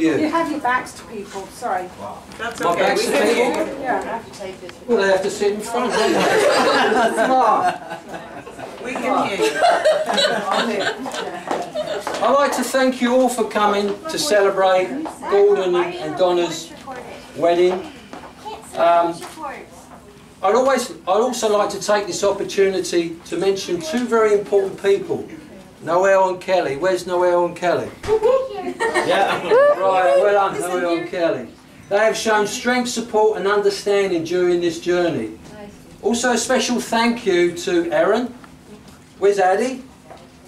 You have your backs to people, sorry. Wow. That's My okay. backs to people? Yeah. Well, they have to sit in front, don't they? We can hear you. I'd like to thank you all for coming to celebrate Gordon and Donna's wedding. I'd also like to take this opportunity to mention two very important people, Noel and Kelly. Where's Noel and Kelly? Yeah. Right, well done, Noel and Kelly. They have shown strength, support and understanding during this journey. Also a special thank you to Erin. Where's Addie?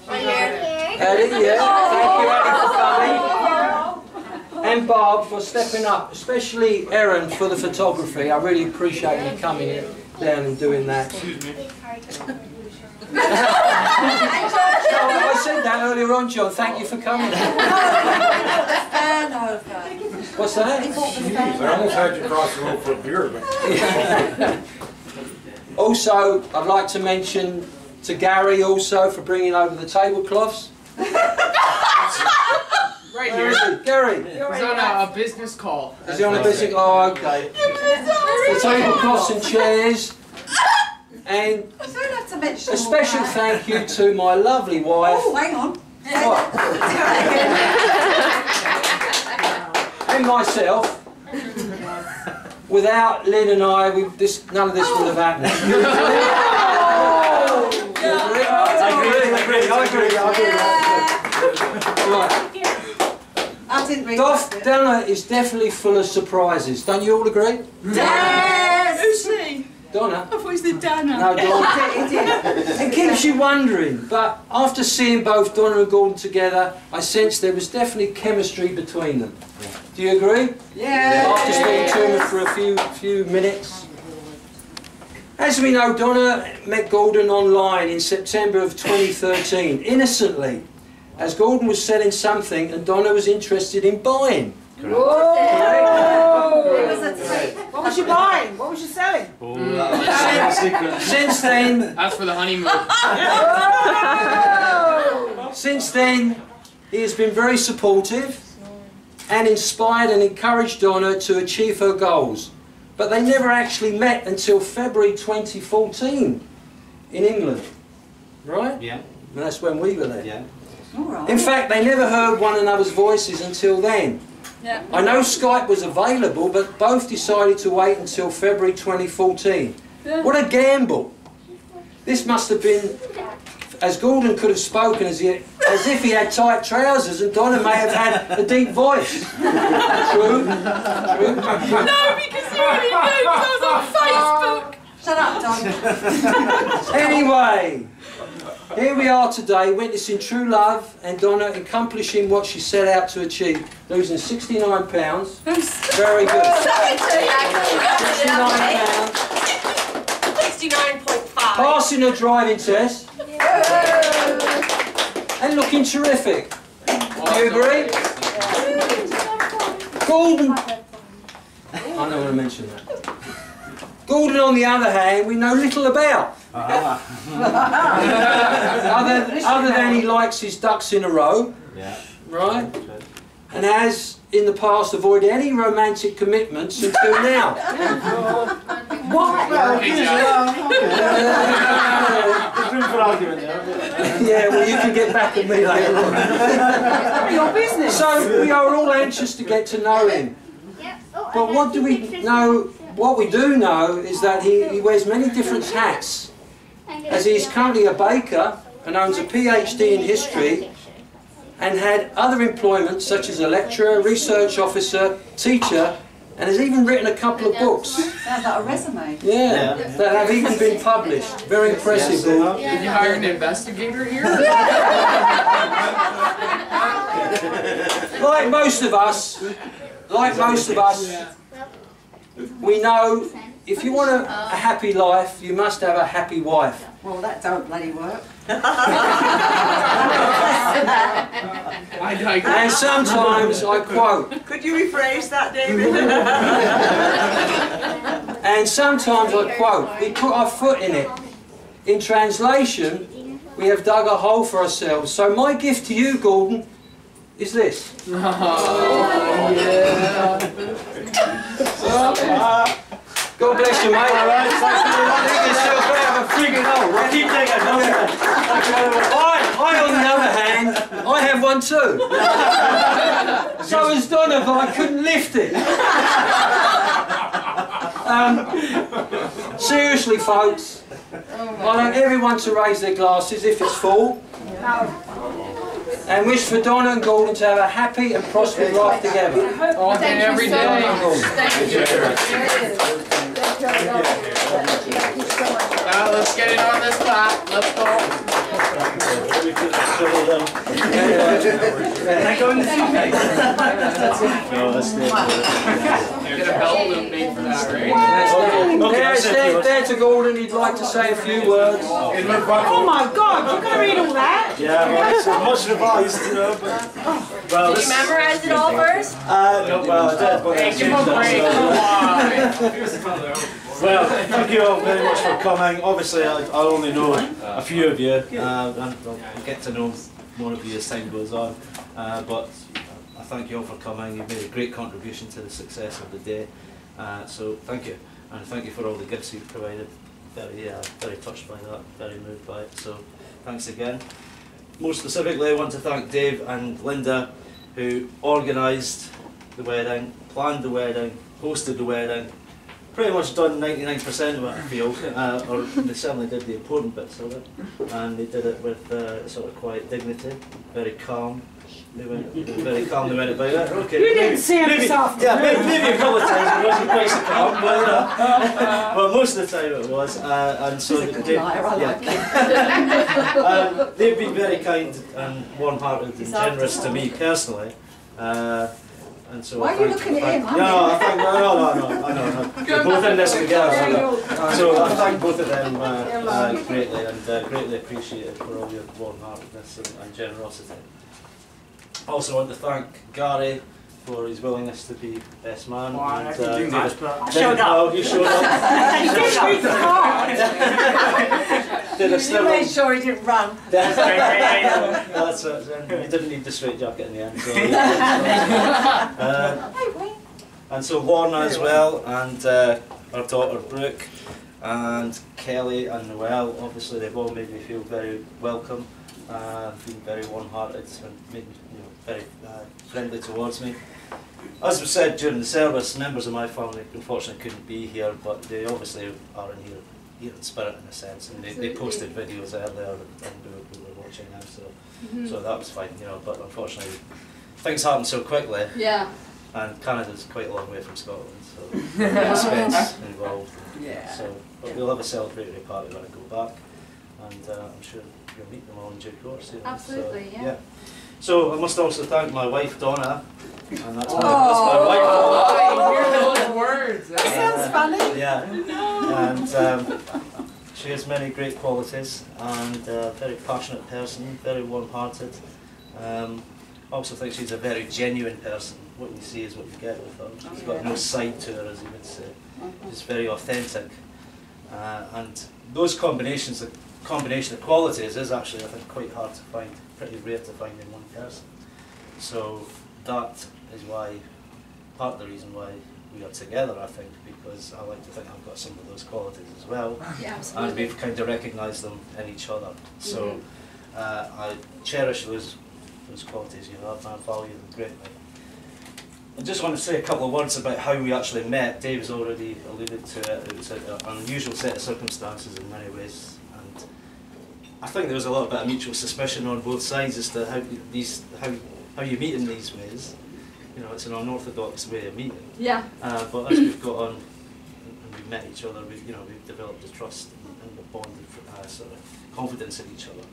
Right here. Addie, yeah. Thank you, Addie, for coming. And Bob for stepping up, especially Erin for the photography. I really appreciate you coming in, down and doing that. Excuse me. I said that earlier on, John. Thank you for coming. What's that? I almost had you cross the road for a beer, but... Also, I'd like to mention to Gary also for bringing over the tablecloths. Right Where here. is he? Gary. He's on a business call. Is he on a business? Oh, okay. The tablecloths and chairs. And a special thank you to my lovely wife. Oh, hang on. And myself. Without Lynn and I, none of this would have happened. I agree. I didn't read Donna is definitely full of surprises. Don't you all agree? Yes! Who's she? Donna? I thought you said Dana. No, Donna. It keeps you wondering, but after seeing both Donna and Gordon together, I sensed there was definitely chemistry between them. Do you agree? Yeah. After speaking to them for a few minutes. As we know, Donna met Gordon online in September of 2013, innocently, as Gordon was selling something and Donna was interested in buying. What was you buying? What was you selling? Since then, That's for the honeymoon. Since then, he has been very supportive and inspired and encouraged Donna to achieve her goals. But they never actually met until February 2014 in England. Right? Yeah. And that's when we were there. Yeah. All right. In fact, they never heard one another's voices until then. Yeah. I know Skype was available, but both decided to wait until February 2014. Yeah. What a gamble. This must have been, as Gordon could have spoken as if he had tight trousers, and Donna may have had a deep voice. True? True? No, because you already knew because I was on Facebook. Shut up, Don. Anyway, here we are today, witnessing true love and Donna accomplishing what she set out to achieve, losing £69. Very good. 69 pounds. 69.5. Passing her driving test. And looking terrific. Do you agree? Gordon. I don't want to mention that. Gordon, on the other hand, we know little about. Other than he likes his ducks in a row. Yeah. Right? And has, in the past, avoided any romantic commitments until now. Yeah, well, you can get back at me later on. Your business. So, we are all anxious to get to know him. But what do we know? What we do know is that he wears many different hats, as he is currently a baker and owns a PhD in history and had other employments such as a lecturer, research officer, teacher, and has even written a couple of books. Sounds like a resume. Yeah, that have even been published. Very impressive, Gordon. Did you hire an investigator here? Like most of us, we know if you want a happy life, you must have a happy wife. Well, that don't bloody work. I digress. And sometimes I quote, Could you rephrase that, David? and sometimes I quote, we put our foot in it. In translation, we have dug a hole for ourselves. So my gift to you, Gordon, is this. God bless you, mate. All right, dig yourself out of a frigging hole. We'll keep digging. I, on the other hand, I have one too. So has Donna, but I couldn't lift it. Seriously, folks, I want everyone to raise their glasses if it's full. And wish for Donna and Gordon to have a happy and prosperous life together. All day, every day. Now let's get it on this clap. Let's go. Get a bell loop made for that, right? There to Gordon, he'd like to say a few words. Oh my God, you're going to read all that? Yeah, well, it's much revised, you know, but... Well, Did you memorize it all first? No, well, I did, but Hey, give a break. Come on. Well, thank you all very much for coming. Obviously, I only know a few of you, and I'll get to know more of you as time goes on. But I thank you all for coming. You've made a great contribution to the success of the day. So thank you, and thank you for all the gifts you've provided. Very touched by that, very moved by it. So thanks again. More specifically, I want to thank Dave and Linda, who organised the wedding, planned the wedding, hosted the wedding. Pretty much done 99% of it, I feel, or they certainly did the important bits of it, and they did it with sort of quiet dignity, very calm. They went very calm. They went about it. Okay. You didn't see him this afternoon. Yeah, maybe a couple of times it wasn't quite so calm, but well, most of the time it was, and so they've been very kind and warm-hearted and generous to me personally. And so why are you looking at him? No, I know. We're both in this together. So I thank both of them greatly, and greatly appreciated for all your warm-heartedness and generosity. I also want to thank Gary for his willingness to be best man. Well, I didn't do much, but I showed up. Oh, you showed up. He did read the card. Did a You made sure he didn't run. That's it. You didn't need the straight jacket in the end. So, and so Lorna as well, and our daughter Brooke, and Kelly and Noelle. Obviously, they've all made me feel very welcome, been very warm-hearted, and made me very friendly towards me. As was said during the service, members of my family unfortunately couldn't be here, but they obviously are in here in spirit in a sense, and they posted videos earlier and we were watching them, so that was fine, but unfortunately things happen so quickly. Yeah. And Canada's quite a long way from Scotland, so there's expense involved. Yeah. So, but we'll have a celebratory party when I go back, and I'm sure you'll meet them all in due course. Absolutely, so, yeah. So I must also thank my wife Donna, and that's my wife. I hear those words. That sounds funny. Yeah, and she has many great qualities, and a very passionate person, very warm-hearted. I also think she's a very genuine person. What you see is what you get with her. She's got no side to her, as you would say. She's very authentic, and those combination of qualities is actually, I think, quite hard to find, pretty rare to find in one person. So that is why, part of the reason why we are together, I think, because I like to think I've got some of those qualities as well. Yeah, absolutely. And we've kind of recognised them in each other. So I cherish those qualities you have, and I value them greatly. I just want to say a couple of words about how we actually met. Dave has already alluded to it. It was an unusual set of circumstances in many ways, and I think there was a little bit of mutual suspicion on both sides as to how you meet in these ways. It's an unorthodox way of meeting. Yeah. But as we've got on and we've met each other, we've developed a trust and a bond of sort of confidence in each other.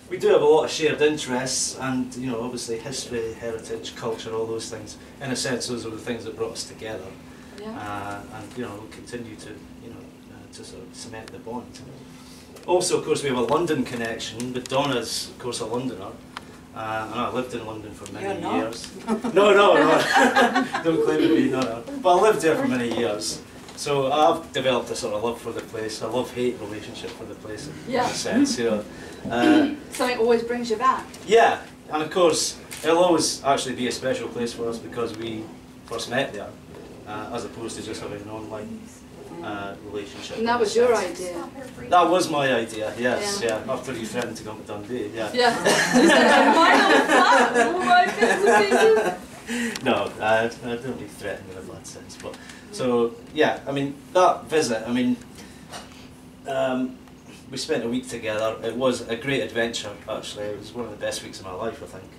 We do have a lot of shared interests, and obviously history, heritage, culture, all those things. In a sense, those are the things that brought us together. Yeah. And we'll continue to to sort of cement the bond. Also, of course, we have a London connection. But Donna's, of course, a Londoner, and I lived in London for many years. No, don't claim to be. No. But I lived there for many years. So I've developed a sort of love for the place, a love-hate relationship for the place in a sense, Something always brings you back. Yeah, and of course, it'll always actually be a special place for us because we first met there. as opposed to just having an online relationship. And that was your idea. That was my idea, yes, yeah. After you threatened to come to Dundee, yeah. Yeah. You said, my little flat, all my bits and pieces. No, I don't really threaten in a bad sense, but so yeah. I mean that visit. I mean, we spent a week together. It was a great adventure. Actually, it was one of the best weeks of my life, I think.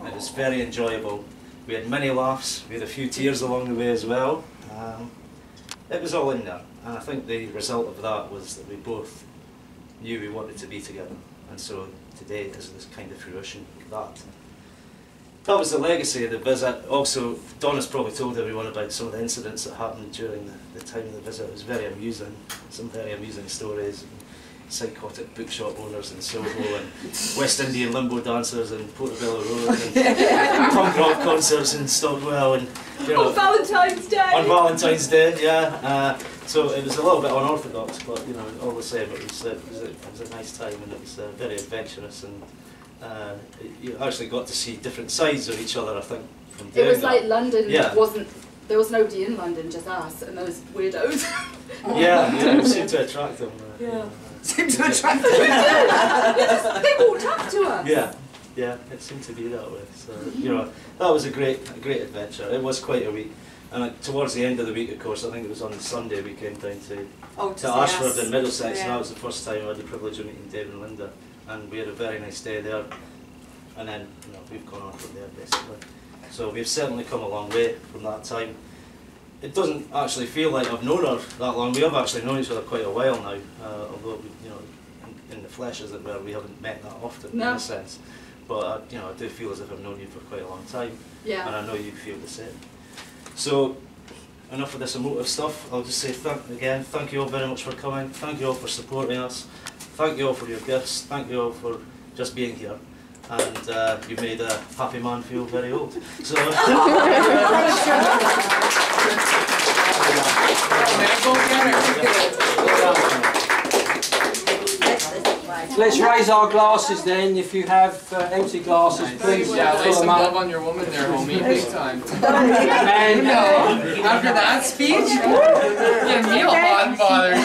It was very enjoyable. We had many laughs. We had a few tears along the way as well. It was all in there, and I think the result of that was that we both knew we wanted to be together, and so today is this kind of fruition of that. That was the legacy of the visit. Also, Donna's probably told everyone about some of the incidents that happened during the time of the visit. It was very amusing, some very amusing stories. Psychotic bookshop owners in Soho, and West Indian limbo dancers in Portobello Road, and punk rock concerts in Stockwell, and you know, On Valentine's Day! on Valentine's Day, yeah. So it was a little bit unorthodox, but you know, all the same, it was a nice time, and it was very adventurous, and you actually got to see different sides of each other, I think, from doing It was that. like London Yeah. there was nobody in London, just us and those weirdos. Yeah, it seemed to attract them. Yeah. Seemed to attract them. They walked up to us. Yeah, it seemed to be that way. So you know, that was a great adventure. It was quite a week, and towards the end of the week, of course, I think it was on the Sunday we came down to Ashford in Middlesex, and that was the first time I had the privilege of meeting Dave and Linda, and we had a very nice day there. And then you know, we've gone on from there basically. So we've certainly come a long way from that time. It doesn't actually feel like I've known her that long. We have actually known each other quite a while now, although we, you know, in the flesh, as it were, we haven't met that often in a sense. But you know, I do feel as if I've known you for quite a long time, Yeah. and I know you feel the same. So enough of this emotive stuff. I'll just say thank you all very much for coming. Thank you all for supporting us. Thank you all for your gifts. Thank you all for just being here. And you made a happy man feel very old. So. Let's raise our glasses then. If you have empty glasses, please Yeah, lay fill some them love up. on your woman there, homie. Big time. And After that speech, getting me all hot and bothered.